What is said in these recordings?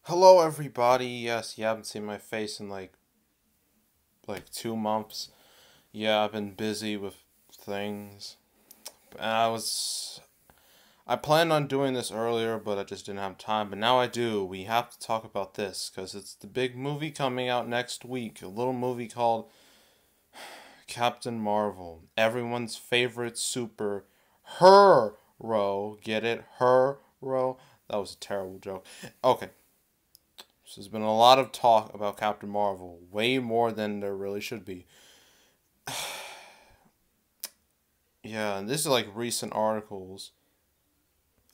Hello everybody. Yes, you haven't seen my face in like 2 months. Yeah, I've been busy with things. And I planned on doing this earlier, but I just didn't have time. But now I do. We have to talk about this because it's the big movie coming out next week. A little movie called Captain Marvel. Everyone's favorite super hero. Get it? Hero. That was a terrible joke. Okay. So there's been a lot of talk about Captain Marvel, way more than there really should be. Yeah, and this is like recent articles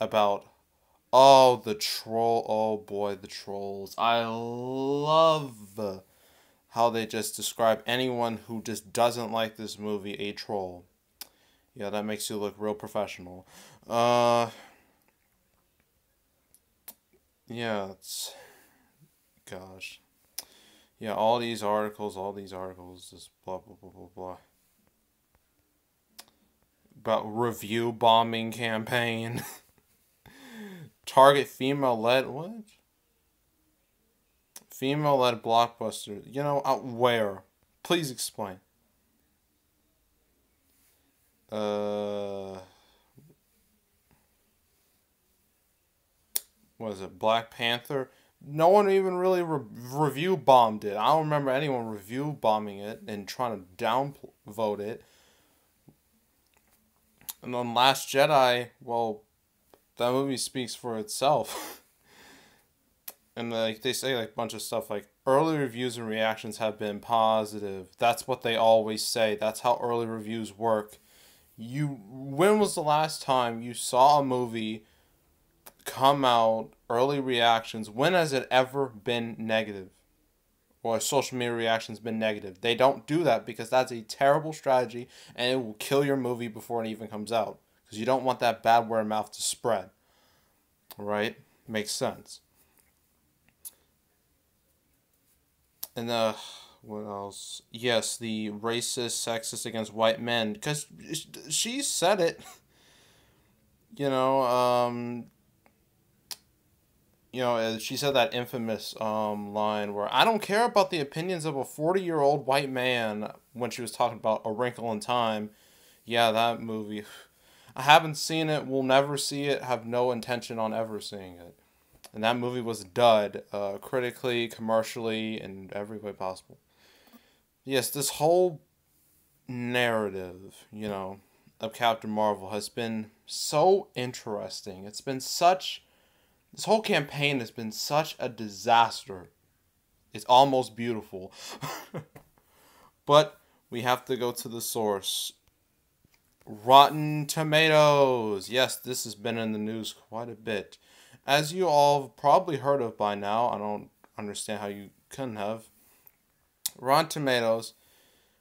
about the troll. Oh boy, the trolls. I love how they just describe anyone who just doesn't like this movie a troll. Yeah, that makes you look real professional. Uh, yeah, it's gosh. Yeah, all these articles, just blah blah blah blah blah. About review bombing campaign. Target female led what? Female led blockbuster. Where? Please explain. Uh, what is it? Black Panther. No one even really review bombed it. I don't remember anyone review bombing it and trying to downvote it. And then Last Jedi, well, that movie speaks for itself. And like they say like a bunch of stuff like early reviews and reactions have been positive. That's what they always say. That's how early reviews work. When was the last time you saw a movie come out, early reactions, when has it ever been negative? Or social media reactions been negative? They don't do that because that's a terrible strategy and it will kill your movie before it even comes out. Because you don't want that bad word of mouth to spread. Right? Makes sense. And what else? Yes, the racist, sexist against white men. Because she said it. You know, she said that infamous line where I don't care about the opinions of a 40-year-old white man when she was talking about A Wrinkle in Time. Yeah, that movie. I haven't seen it, will never see it, have no intention on ever seeing it. And that movie was a dud, critically, commercially, in every way possible. Yes, this whole narrative, of Captain Marvel has been so interesting. This whole campaign has been such a disaster. It's almost beautiful. But we have to go to the source. Rotten Tomatoes. Yes, this has been in the news quite a bit. As you all have probably heard of by now, I don't understand how you couldn't have. Rotten Tomatoes,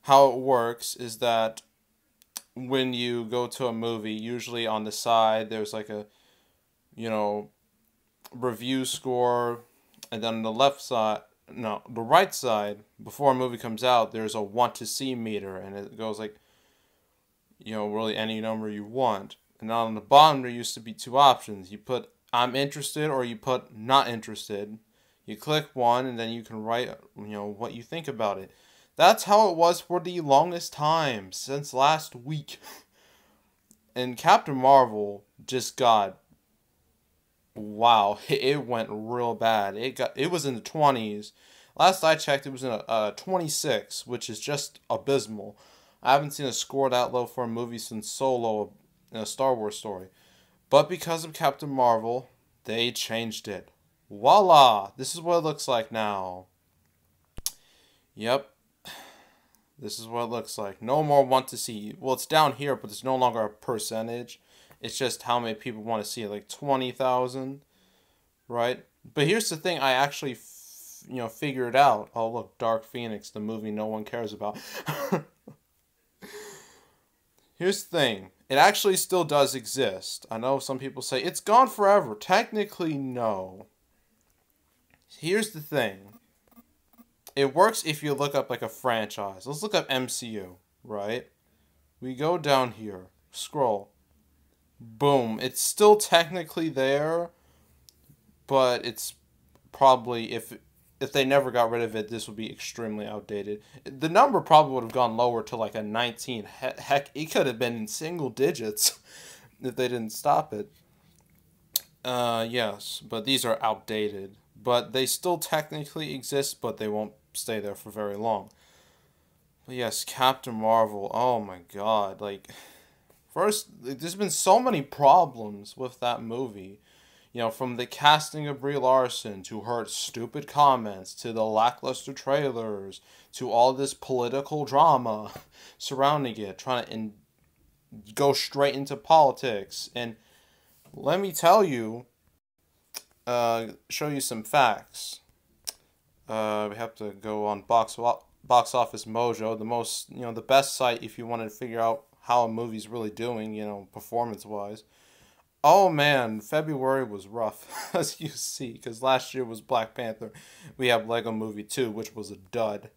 how it works is that when you go to a movie, usually on the side there's like a, you know, review score, and then on the left side, no, the right side, before a movie comes out, there's a want to see meter, and it goes like, really any number you want. And on the bottom, there used to be two options. You put I'm interested or you put not interested. You click one, and then you can write, what you think about it. That's how it was for the longest time, since last week. And Captain Marvel just got, wow, it went real bad. It was in the 20s. Last I checked, it was in a 26, which is just abysmal. I haven't seen a score that low for a movie since Solo, in a Star Wars story. But because of Captain Marvel, they changed it. Voila! This is what it looks like now. Yep, this is what it looks like. No more want to see. Well, it's down here, but it's no longer a percentage. It's just how many people want to see it, like 20,000, right? But here's the thing, I actually, figured out. Oh, look, Dark Phoenix, the movie no one cares about. Here's the thing. It actually still does exist. I know some people say it's gone forever. Technically, no. Here's the thing. It works if you look up like a franchise. Let's look up MCU, right? We go down here, scroll. Boom. It's still technically there, but it's probably if they never got rid of it, this would be extremely outdated. The number probably would have gone lower to like a 19. Heck, it could have been in single digits if they didn't stop it. Yes, but these are outdated. But they still technically exist, but they won't stay there for very long. But yes, Captain Marvel. Oh my God! Like, first, there's been so many problems with that movie. You know, from the casting of Brie Larson to her stupid comments to the lackluster trailers to all this political drama surrounding it, trying to go straight into politics. And let me tell you, show you some facts. We have to go on Box Office Mojo, the most, the best site if you want to figure out how a movie's really doing, performance wise. Oh man, February was rough, as you see, because last year was Black Panther. We have Lego Movie 2, which was a dud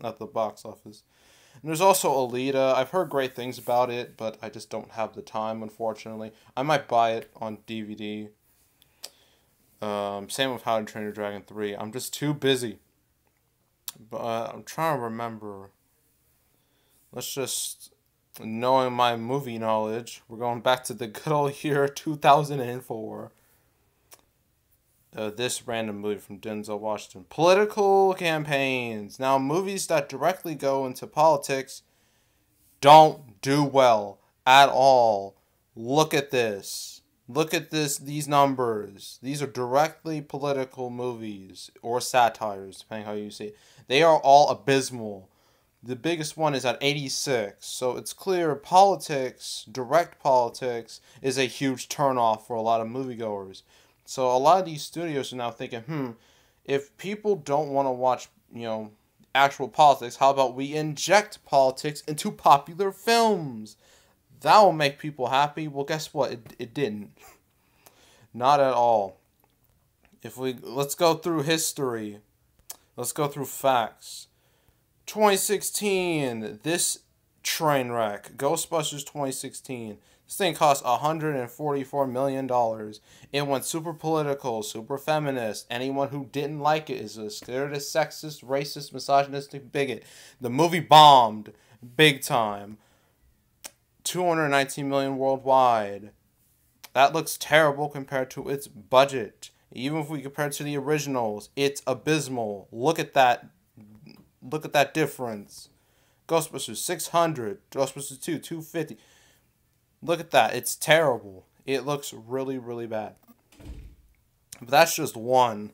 at the box office. And there's also Alita. I've heard great things about it, but I just don't have the time, unfortunately. I might buy it on DVD. Same with How to Train Your Dragon 3. I'm just too busy. But I'm trying to remember. Let's just... Knowing my movie knowledge, we're going back to the good old year 2004. This random movie from Denzel Washington. Political campaigns. Now, movies that directly go into politics don't do well at all. Look at this. Look at these numbers. These are directly political movies or satires, depending how you see it. They are all abysmal. The biggest one is at 86, so it's clear politics, direct politics, is a huge turnoff for a lot of moviegoers. So a lot of these studios are now thinking, if people don't want to watch, actual politics, how about we inject politics into popular films? That will make people happy. Well, guess what? It didn't. Not at all. Let's go through history. Let's go through facts. 2016, this train wreck, Ghostbusters 2016. This thing cost $144 million. It went super political, super feminist. Anyone who didn't like it is a scared, sexist, racist, misogynistic bigot. The movie bombed big time. 219 million worldwide. That looks terrible compared to its budget. Even if we compare it to the originals, it's abysmal. Look at that. Look at that difference. Ghostbusters 600, Ghostbusters 2 250. Look at that. It's terrible. It looks really, really bad. But that's just one.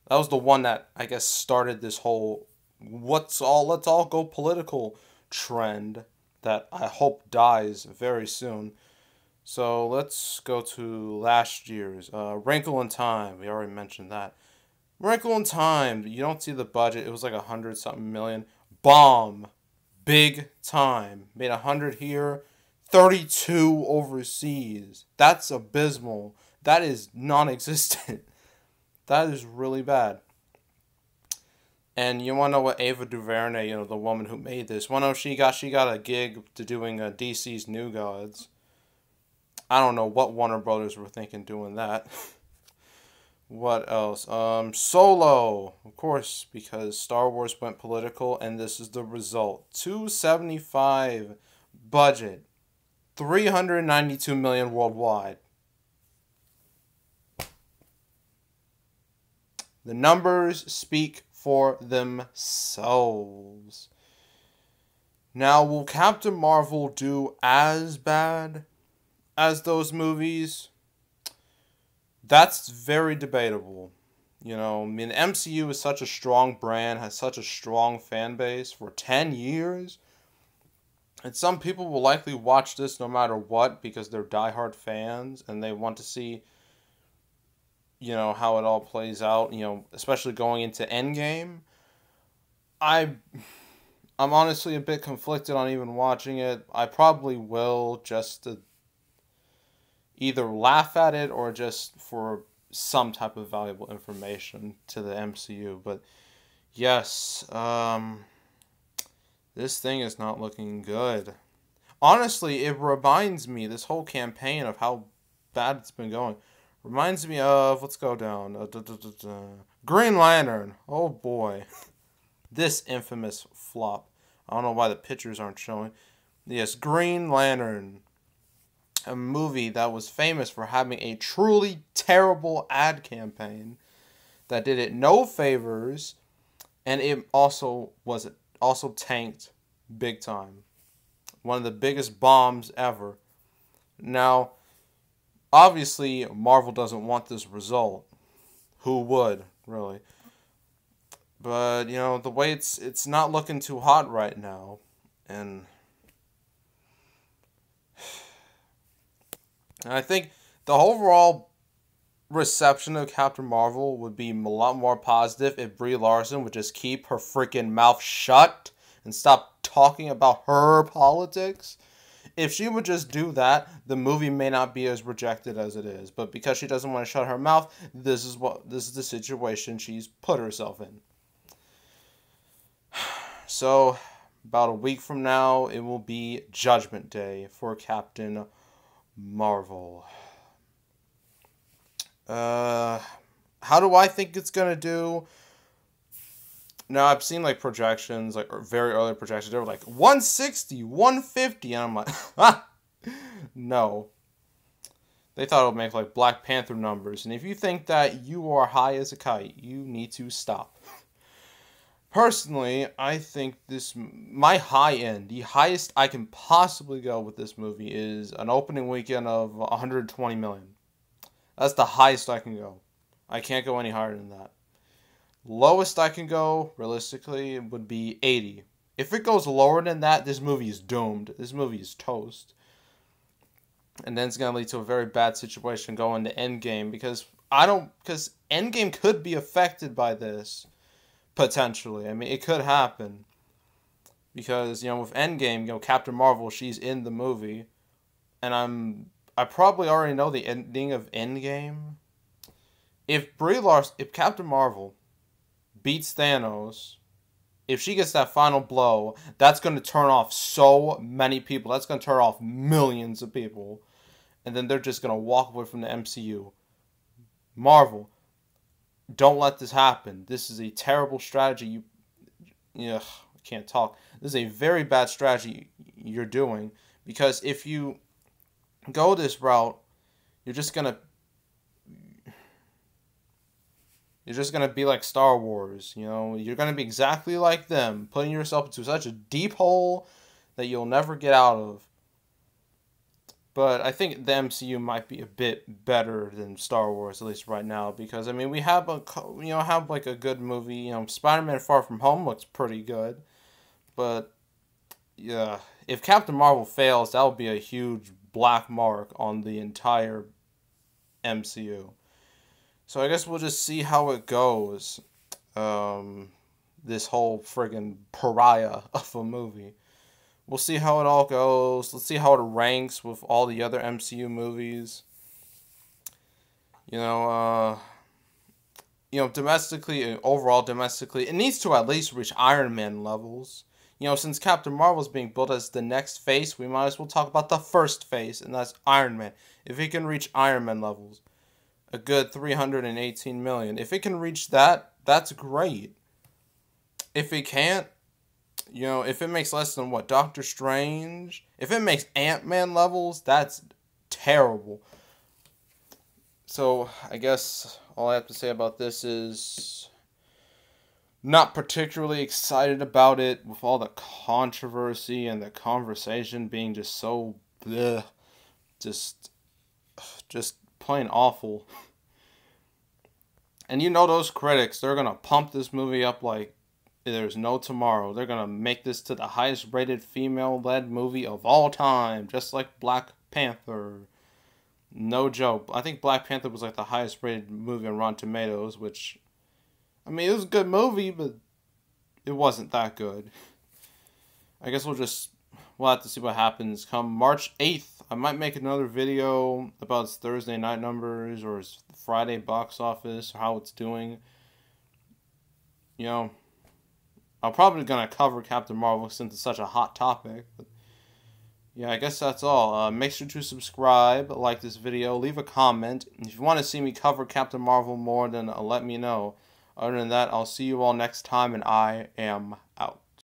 That was the one that I guess started this whole let's all go political trend that I hope dies very soon. So let's go to last year's Wrinkle in Time. We already mentioned that. Wrinkle in Time, you don't see the budget. It was like 100-something million. Bomb. Big time. Made 100 here, 32 overseas. That's abysmal. That is non-existent. That is really bad. And you want to know what Ava DuVernay, the woman who made this, she got a gig to doing DC's New Gods. I don't know what Warner Brothers were thinking doing that. What else? Solo, of course, because Star Wars went political, and this is the result. 275 budget, 392 million worldwide. The numbers speak for themselves. Now, will Captain Marvel do as bad as those movies? That's very debatable. The MCU is such a strong brand, has such a strong fan base for 10 years. And some people will likely watch this no matter what because they're diehard fans and they want to see, how it all plays out, especially going into Endgame. I'm honestly a bit conflicted on even watching it. I probably will just to either laugh at it or just for some type of valuable information to the MCU. But yes, this thing is not looking good. Honestly, it reminds me, this whole campaign, of how bad it's been going. Reminds me of, let's go down. Green Lantern. Oh boy. This infamous flop. I don't know why the pictures aren't showing. Yes, Green Lantern. A movie that was famous for having a truly terrible ad campaign that did it no favors, and it also tanked big time. One of the biggest bombs ever. Now, obviously, Marvel doesn't want this result. Who would, really? But, the way it's not looking too hot right now. And I think the overall reception of Captain Marvel would be a lot more positive if Brie Larson would just keep her freaking mouth shut and stop talking about her politics. If she would just do that, the movie may not be as rejected as it is. But because she doesn't want to shut her mouth, this is the situation she's put herself in. So, about a week from now, it will be Judgment Day for Captain Marvel. How do I think it's gonna do? Now, I've seen like projections, like very early projections. They were like 160, 150, and I'm like, no. They thought it would make like Black Panther numbers, and if you think that you are high as a kite, you need to stop. Personally, I think my high end, the highest I can possibly go with this movie is an opening weekend of 120 million. That's the highest I can go. I can't go any higher than that. Lowest I can go, realistically, would be 80. If it goes lower than that, this movie is doomed. This movie is toast. And then it's going to lead to a very bad situation going to Endgame, because Endgame could be affected by this, potentially. I mean, it could happen. Because, with Endgame, Captain Marvel, she's in the movie. And I probably already know the ending of Endgame. If Captain Marvel beats Thanos, if she gets that final blow, that's going to turn off so many people. That's going to turn off millions of people. And then they're just going to walk away from the MCU. Marvel, don't let this happen. This is a terrible strategy. I can't talk. This is a very bad strategy you're doing. Because if you go this route, you're just going to be like Star Wars, You're going to be exactly like them, putting yourself into such a deep hole that you'll never get out of. But I think the MCU might be a bit better than Star Wars, at least right now, because we have a good movie. Spider-Man: Far From Home looks pretty good, but yeah, if Captain Marvel fails, that would be a huge black mark on the entire MCU. So I guess we'll just see how it goes. This whole friggin' pariah of a movie. We'll see how it all goes. Let's see how it ranks with all the other MCU movies. Overall domestically, it needs to at least reach Iron Man levels. Since Captain Marvel is being built as the next face, we might as well talk about the first face, and that's Iron Man. If it can reach Iron Man levels, a good 318 million. If it can reach that, that's great. If it can't, if it makes less than Doctor Strange, if it makes Ant-Man levels, that's terrible. So, I guess all I have to say about this is not particularly excited about it with all the controversy and the conversation being just so bleh, just plain awful. And those critics, they're going to pump this movie up like there's no tomorrow. They're going to make this to the highest rated female-led movie of all time, just like Black Panther. No joke. I think Black Panther was like the highest rated movie on Rotten Tomatoes, which, it was a good movie, but it wasn't that good. I guess we'll have to see what happens come March 8th. I might make another video about its Thursday night numbers or its Friday box office, or how it's doing. I'm probably going to cover Captain Marvel since it's such a hot topic. But, Yeah, I guess that's all. Make sure to subscribe, like this video, leave a comment. If you want to see me cover Captain Marvel more, then let me know. Other than that, I'll see you all next time, and I am out.